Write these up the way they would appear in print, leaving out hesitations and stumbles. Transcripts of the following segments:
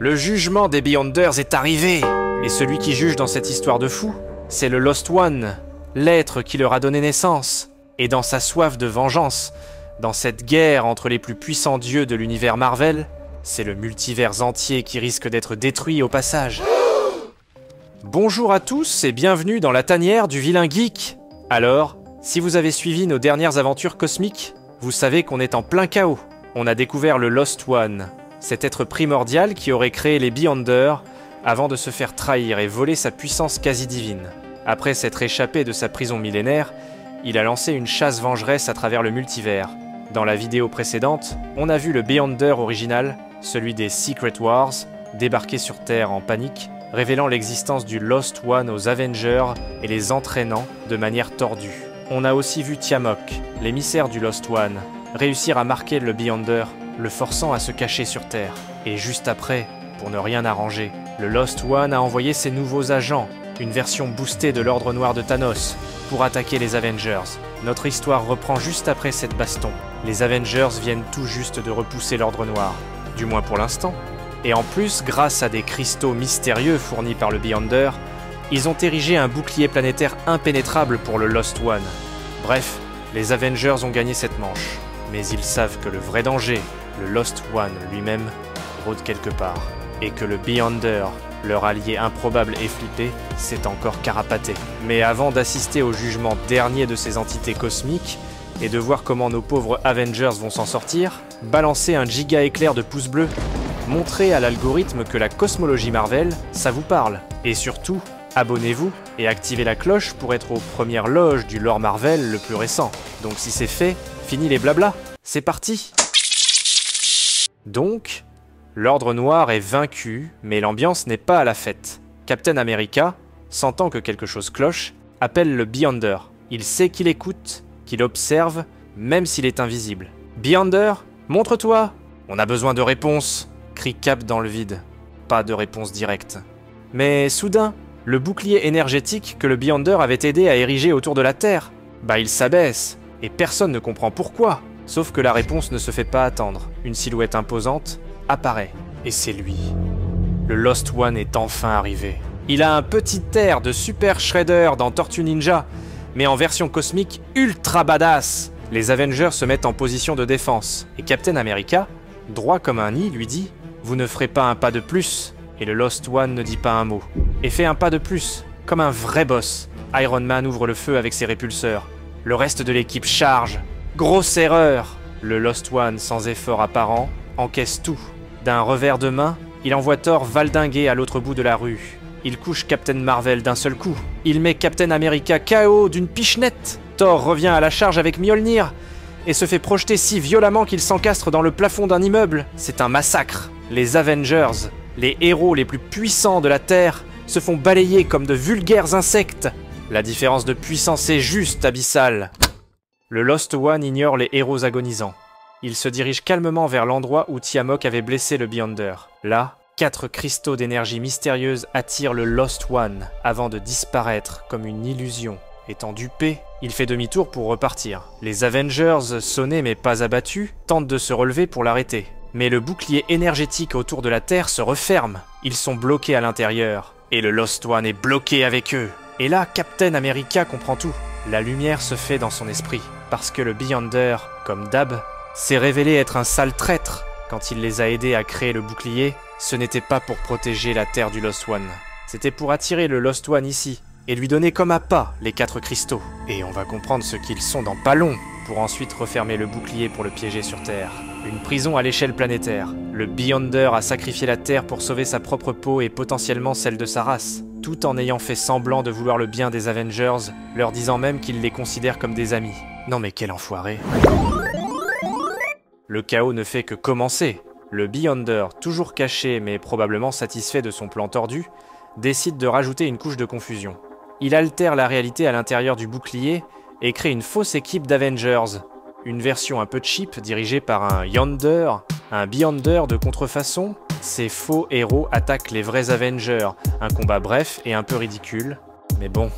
Le jugement des Beyonders est arrivé. Et celui qui juge dans cette histoire de fou, c'est le Lost One, l'être qui leur a donné naissance. Et dans sa soif de vengeance, dans cette guerre entre les plus puissants dieux de l'univers Marvel, c'est le multivers entier qui risque d'être détruit au passage. Bonjour à tous et bienvenue dans la tanière du vilain geek. Alors, si vous avez suivi nos dernières aventures cosmiques, vous savez qu'on est en plein chaos. On a découvert le Lost One, cet être primordial qui aurait créé les Beyonders avant de se faire trahir et voler sa puissance quasi divine. Après s'être échappé de sa prison millénaire, il a lancé une chasse vengeresse à travers le multivers. Dans la vidéo précédente, on a vu le Beyonder original, celui des Secret Wars, débarquer sur Terre en panique, révélant l'existence du Lost One aux Avengers et les entraînant de manière tordue. On a aussi vu Tiamok, l'émissaire du Lost One, réussir à marquer le Beyonder, le forçant à se cacher sur Terre. Et juste après, pour ne rien arranger, le Lost One a envoyé ses nouveaux agents, une version boostée de l'Ordre Noir de Thanos, pour attaquer les Avengers. Notre histoire reprend juste après cette baston. Les Avengers viennent tout juste de repousser l'Ordre Noir, du moins pour l'instant. Et en plus, grâce à des cristaux mystérieux fournis par le Beyonder, ils ont érigé un bouclier planétaire impénétrable pour le Lost One. Bref, les Avengers ont gagné cette manche. Mais ils savent que le vrai danger, le Lost One lui-même, rôde quelque part. Et que le Beyonder, leur allié improbable et flippé, s'est encore carapaté. Mais avant d'assister au jugement dernier de ces entités cosmiques, et de voir comment nos pauvres Avengers vont s'en sortir, balancez un giga éclair de pouces bleus, montrez à l'algorithme que la cosmologie Marvel, ça vous parle. Et surtout, abonnez-vous et activez la cloche pour être aux premières loges du lore Marvel le plus récent. Donc si c'est fait, fini les blablas, c'est parti. Donc, l'Ordre Noir est vaincu, mais l'ambiance n'est pas à la fête. Captain America, sentant que quelque chose cloche, appelle le Beyonder. Il sait qu'il écoute, qu'il observe, même s'il est invisible. « Beyonder, montre-toi !»« On a besoin de réponses !» crie Cap dans le vide. Pas de réponse directe. Mais soudain, le bouclier énergétique que le Beyonder avait aidé à ériger autour de la Terre, il s'abaisse, et personne ne comprend pourquoi. Sauf que la réponse ne se fait pas attendre. Une silhouette imposante apparaît. Et c'est lui. Le Lost One est enfin arrivé. Il a un petit air de Super Shredder dans Tortue Ninja, mais en version cosmique ultra badass. Les Avengers se mettent en position de défense, et Captain America, droit comme un nid, lui dit « Vous ne ferez pas un pas de plus !» Et le Lost One ne dit pas un mot. Et fait un pas de plus, comme un vrai boss. Iron Man ouvre le feu avec ses répulseurs. Le reste de l'équipe charge. Grosse erreur! Le Lost One, sans effort apparent, encaisse tout. D'un revers de main, il envoie Thor valdinguer à l'autre bout de la rue. Il couche Captain Marvel d'un seul coup. Il met Captain America KO d'une pichenette. Thor revient à la charge avec Mjolnir et se fait projeter si violemment qu'il s'encastre dans le plafond d'un immeuble. C'est un massacre. Les Avengers, les héros les plus puissants de la Terre, se font balayer comme de vulgaires insectes. La différence de puissance est juste abyssale. Le Lost One ignore les héros agonisants. Il se dirige calmement vers l'endroit où Tiamok avait blessé le Beyonder. Là, 4 cristaux d'énergie mystérieuse attirent le Lost One avant de disparaître comme une illusion. Étant dupé, il fait demi-tour pour repartir. Les Avengers, sonnés mais pas abattus, tentent de se relever pour l'arrêter. Mais le bouclier énergétique autour de la Terre se referme. Ils sont bloqués à l'intérieur. Et le Lost One est bloqué avec eux. Et là, Captain America comprend tout. La lumière se fait dans son esprit. Parce que le Beyonder, comme d'hab, s'est révélé être un sale traître. Quand il les a aidés à créer le bouclier, ce n'était pas pour protéger la Terre du Lost One. C'était pour attirer le Lost One ici, et lui donner comme appât les 4 cristaux. Et on va comprendre ce qu'ils sont dans pas long, pour ensuite refermer le bouclier pour le piéger sur Terre. Une prison à l'échelle planétaire. Le Beyonder a sacrifié la Terre pour sauver sa propre peau et potentiellement celle de sa race, tout en ayant fait semblant de vouloir le bien des Avengers, leur disant même qu'il les considère comme des amis. Non mais quel enfoiré. Le chaos ne fait que commencer. Le Beyonder, toujours caché mais probablement satisfait de son plan tordu, décide de rajouter une couche de confusion. Il altère la réalité à l'intérieur du bouclier et crée une fausse équipe d'Avengers. Une version un peu cheap dirigée par un Yonder, un Beyonder de contrefaçon. Ces faux héros attaquent les vrais Avengers. Un combat bref et un peu ridicule, mais bon.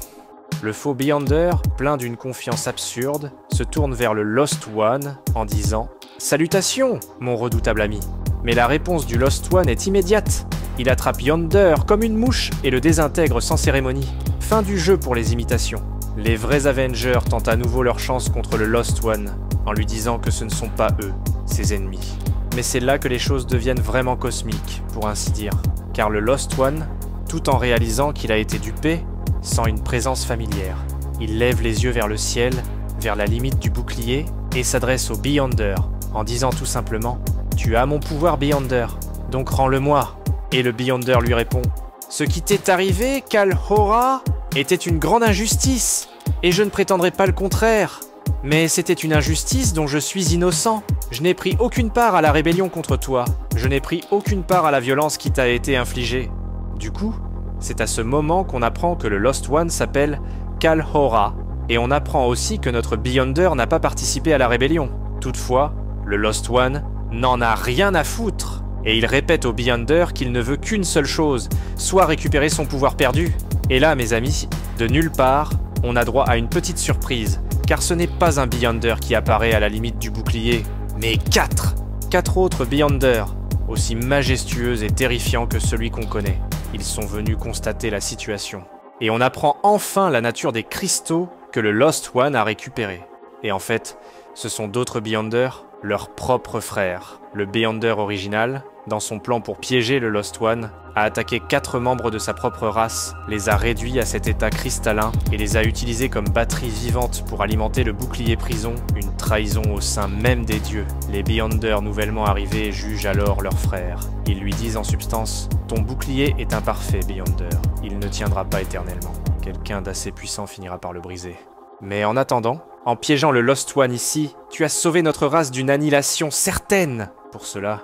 Le faux Beyonder, plein d'une confiance absurde, se tourne vers le Lost One en disant « Salutations, mon redoutable ami !» Mais la réponse du Lost One est immédiate. Il attrape Yonder comme une mouche et le désintègre sans cérémonie. Fin du jeu pour les imitations. Les vrais Avengers tentent à nouveau leur chance contre le Lost One, en lui disant que ce ne sont pas eux, ses ennemis. Mais c'est là que les choses deviennent vraiment cosmiques, pour ainsi dire. Car le Lost One, tout en réalisant qu'il a été dupé, sent une présence familière. Il lève les yeux vers le ciel, vers la limite du bouclier, et s'adresse au Beyonder, en disant tout simplement « Tu as mon pouvoir, Beyonder, donc rends-le-moi ». Et le Beyonder lui répond « Ce qui t'est arrivé, Kal-Hora, était une grande injustice, et je ne prétendrai pas le contraire. Mais c'était une injustice dont je suis innocent. Je n'ai pris aucune part à la rébellion contre toi. Je n'ai pris aucune part à la violence qui t'a été infligée. » Du coup, c'est à ce moment qu'on apprend que le Lost One s'appelle Kal-Hora, et on apprend aussi que notre Beyonder n'a pas participé à la rébellion. Toutefois, le Lost One n'en a rien à foutre, et il répète au Beyonder qu'il ne veut qu'une seule chose, soit récupérer son pouvoir perdu. Et là, mes amis, de nulle part, on a droit à une petite surprise, car ce n'est pas un Beyonder qui apparaît à la limite du bouclier, mais 4 autres Beyonder, aussi majestueux et terrifiants que celui qu'on connaît. Ils sont venus constater la situation. Et on apprend enfin la nature des cristaux que le Lost One a récupérés. Et en fait, ce sont d'autres Beyonder, leurs propres frères. Le Beyonder original, dans son plan pour piéger le Lost One, a attaqué 4 membres de sa propre race, les a réduits à cet état cristallin et les a utilisés comme batterie vivante pour alimenter le bouclier prison, une trahison au sein même des dieux. Les Beyonder nouvellement arrivés jugent alors leur frère. Ils lui disent en substance « Ton bouclier est imparfait, Beyonder. Il ne tiendra pas éternellement. Quelqu'un d'assez puissant finira par le briser. Mais en attendant, en piégeant le Lost One ici, tu as sauvé notre race d'une annihilation certaine. Pour cela,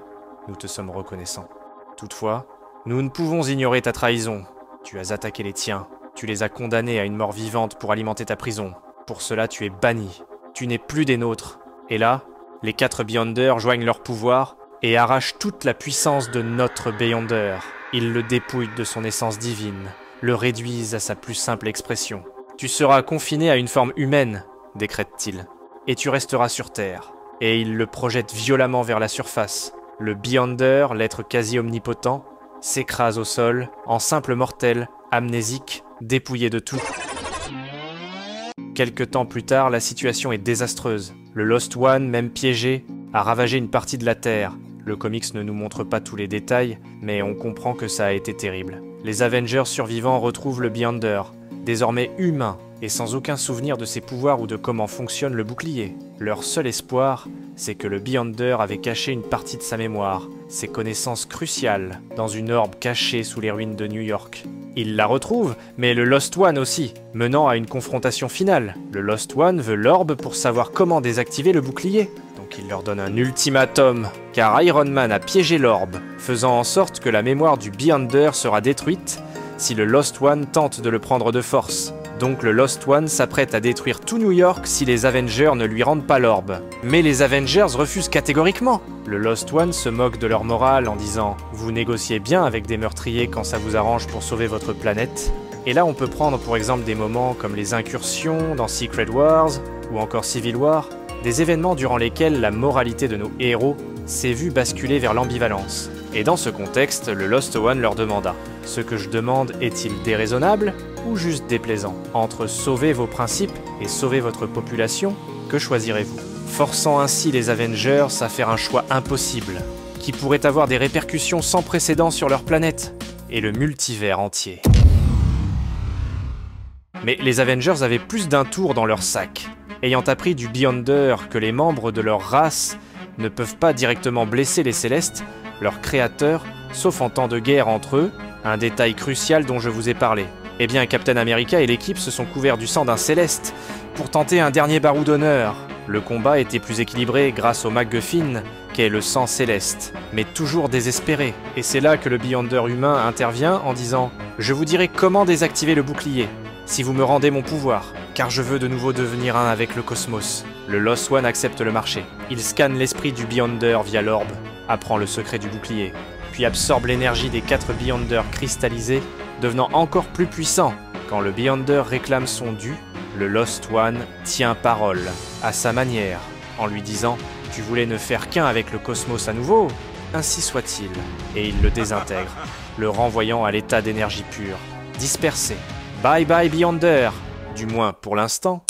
nous te sommes reconnaissants. Toutefois, nous ne pouvons ignorer ta trahison. Tu as attaqué les tiens. Tu les as condamnés à une mort vivante pour alimenter ta prison. Pour cela, tu es banni. Tu n'es plus des nôtres. Et là, les 4 Beyonder joignent leur pouvoir et arrachent toute la puissance de notre Beyonder. Ils le dépouillent de son essence divine, le réduisent à sa plus simple expression. Tu seras confiné à une forme humaine, décrète-t-il, et tu resteras sur Terre. Et il le projette violemment vers la surface. Le Beyonder, l'être quasi omnipotent, s'écrase au sol, en simple mortel, amnésique, dépouillé de tout. Quelque temps plus tard, la situation est désastreuse. Le Lost One, même piégé, a ravagé une partie de la Terre. Le comics ne nous montre pas tous les détails, mais on comprend que ça a été terrible. Les Avengers survivants retrouvent le Beyonder, désormais humain, et sans aucun souvenir de ses pouvoirs ou de comment fonctionne le bouclier. Leur seul espoir, c'est que le Beyonder avait caché une partie de sa mémoire, ses connaissances cruciales, dans une orbe cachée sous les ruines de New York. Ils la retrouvent, mais le Lost One aussi, menant à une confrontation finale. Le Lost One veut l'orbe pour savoir comment désactiver le bouclier. Donc il leur donne un ultimatum, car Iron Man a piégé l'orbe, faisant en sorte que la mémoire du Beyonder sera détruite si le Lost One tente de le prendre de force. Donc le Lost One s'apprête à détruire tout New York si les Avengers ne lui rendent pas l'orbe. Mais les Avengers refusent catégoriquement. Le Lost One se moque de leur morale en disant « Vous négociez bien avec des meurtriers quand ça vous arrange pour sauver votre planète ». Et là on peut prendre pour exemple des moments comme les incursions dans Secret Wars ou encore Civil War, des événements durant lesquels la moralité de nos héros s'est vue basculer vers l'ambivalence. Et dans ce contexte, le Lost One leur demanda « Ce que je demande est-il déraisonnable ou juste déplaisant? Entre sauver vos principes et sauver votre population, que choisirez-vous ?» Forçant ainsi les Avengers à faire un choix impossible, qui pourrait avoir des répercussions sans précédent sur leur planète et le multivers entier. Mais les Avengers avaient plus d'un tour dans leur sac. Ayant appris du Beyonder que les membres de leur race ne peuvent pas directement blesser les Célestes, leurs créateurs, sauf en temps de guerre entre eux, un détail crucial dont je vous ai parlé. Eh bien, Captain America et l'équipe se sont couverts du sang d'un Céleste pour tenter un dernier barreau d'honneur. Le combat était plus équilibré grâce au MacGuffin qu'est le sang céleste, mais toujours désespéré. Et c'est là que le Beyonder humain intervient en disant « Je vous dirai comment désactiver le bouclier, si vous me rendez mon pouvoir, car je veux de nouveau devenir un avec le cosmos. » Le Lost One accepte le marché. Il scanne l'esprit du Beyonder via l'orbe, apprend le secret du bouclier, puis absorbe l'énergie des 4 Beyonder cristallisés, devenant encore plus puissant. Quand le Beyonder réclame son dû, le Lost One tient parole, à sa manière, en lui disant « Tu voulais ne faire qu'un avec le cosmos à nouveau ? Ainsi soit-il. » Et il le désintègre. le renvoyant à l'état d'énergie pure. Dispersé. Bye bye Beyonder, du moins pour l'instant.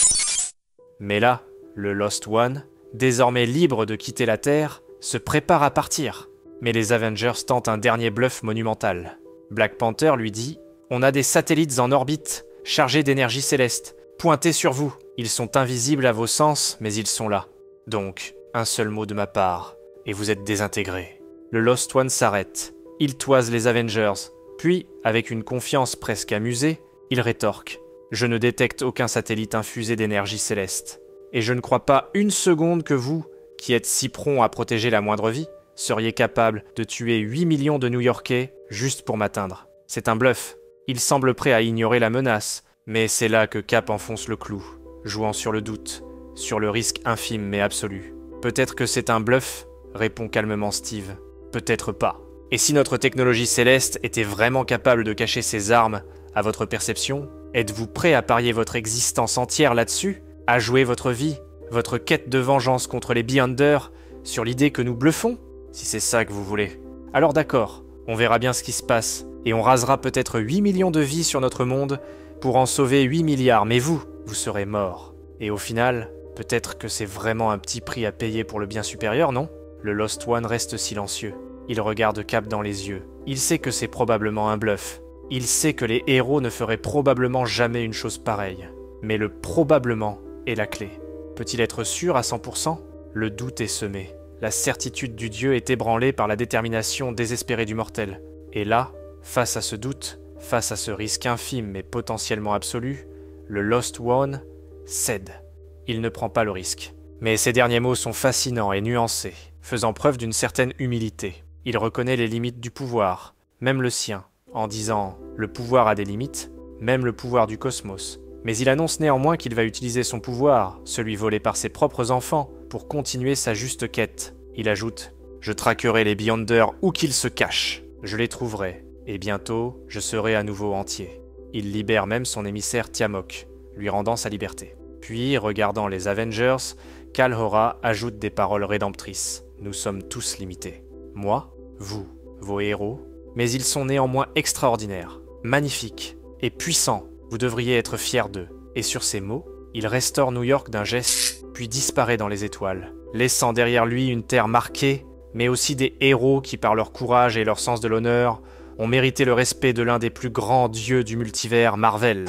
Mais là, le Lost One, désormais libre de quitter la Terre, se prépare à partir. Mais les Avengers tentent un dernier bluff monumental. Black Panther lui dit « On a des satellites en orbite, chargés d'énergie céleste, pointés sur vous. Ils sont invisibles à vos sens, mais ils sont là. Donc, un seul mot de ma part, et vous êtes désintégrés. » Le Lost One s'arrête. Il toise les Avengers. Puis, avec une confiance presque amusée, il rétorque « Je ne détecte aucun satellite infusé d'énergie céleste. Et je ne crois pas une seconde que vous, qui êtes si prompt à protéger la moindre vie, seriez capable de tuer 8 millions de New-Yorkais juste pour m'atteindre. C'est un bluff. Il semble prêt à ignorer la menace, mais c'est là que Cap enfonce le clou, jouant sur le doute, sur le risque infime mais absolu. Peut-être que c'est un bluff, répond calmement Steve. Peut-être pas. Et si notre technologie céleste était vraiment capable de cacher ses armes à votre perception, êtes-vous prêt à parier votre existence entière là-dessus, à jouer votre vie, votre quête de vengeance contre les Beyonder, sur l'idée que nous bluffons? Si c'est ça que vous voulez. Alors d'accord, on verra bien ce qui se passe, et on rasera peut-être 8 millions de vies sur notre monde pour en sauver 8 milliards, mais vous serez morts. Et au final, peut-être que c'est vraiment un petit prix à payer pour le bien supérieur, non? Le Lost One reste silencieux. Il regarde Cap dans les yeux. Il sait que c'est probablement un bluff. Il sait que les héros ne feraient probablement jamais une chose pareille. Mais le probablement est la clé. Peut-il être sûr à 100%? Le doute est semé. La certitude du dieu est ébranlée par la détermination désespérée du mortel. Et là, face à ce doute, face à ce risque infime mais potentiellement absolu, le Lost One cède. Il ne prend pas le risque. Mais ses derniers mots sont fascinants et nuancés, faisant preuve d'une certaine humilité. Il reconnaît les limites du pouvoir, même le sien, en disant « le pouvoir a des limites, même le pouvoir du cosmos ». Mais il annonce néanmoins qu'il va utiliser son pouvoir, celui volé par ses propres enfants, pour continuer sa juste quête. Il ajoute « Je traquerai les Beyonder où qu'ils se cachent. Je les trouverai, et bientôt, je serai à nouveau entier. » Il libère même son émissaire Tiamok, lui rendant sa liberté. Puis, regardant les Avengers, Kal-Hora ajoute des paroles rédemptrices. Nous sommes tous limités. Moi, vous, vos héros, mais ils sont néanmoins extraordinaires, magnifiques et puissants. Vous devriez être fiers d'eux. Et sur ces mots, il restaure New York d'un geste, puis disparaît dans les étoiles, laissant derrière lui une terre marquée, mais aussi des héros qui, par leur courage et leur sens de l'honneur, ont mérité le respect de l'un des plus grands dieux du multivers, Marvel.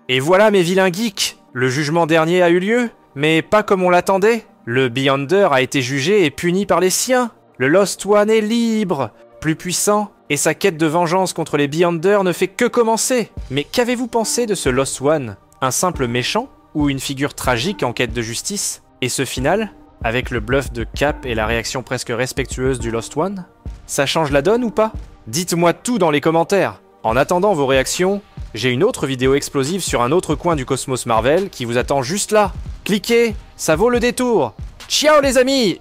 Et voilà mes vilains geeks, le jugement dernier a eu lieu, mais pas comme on l'attendait. Le Beyonder a été jugé et puni par les siens. Le Lost One est libre, plus puissant, et sa quête de vengeance contre les Beyonder ne fait que commencer. Mais qu'avez-vous pensé de ce Lost One? Un simple méchant? Ou une figure tragique en quête de justice? Et ce final, avec le bluff de Cap et la réaction presque respectueuse du Lost One? Ça change la donne ou pas? Dites-moi tout dans les commentaires. En attendant vos réactions, j'ai une autre vidéo explosive sur un autre coin du cosmos Marvel qui vous attend juste là. Cliquez, ça vaut le détour. Ciao les amis!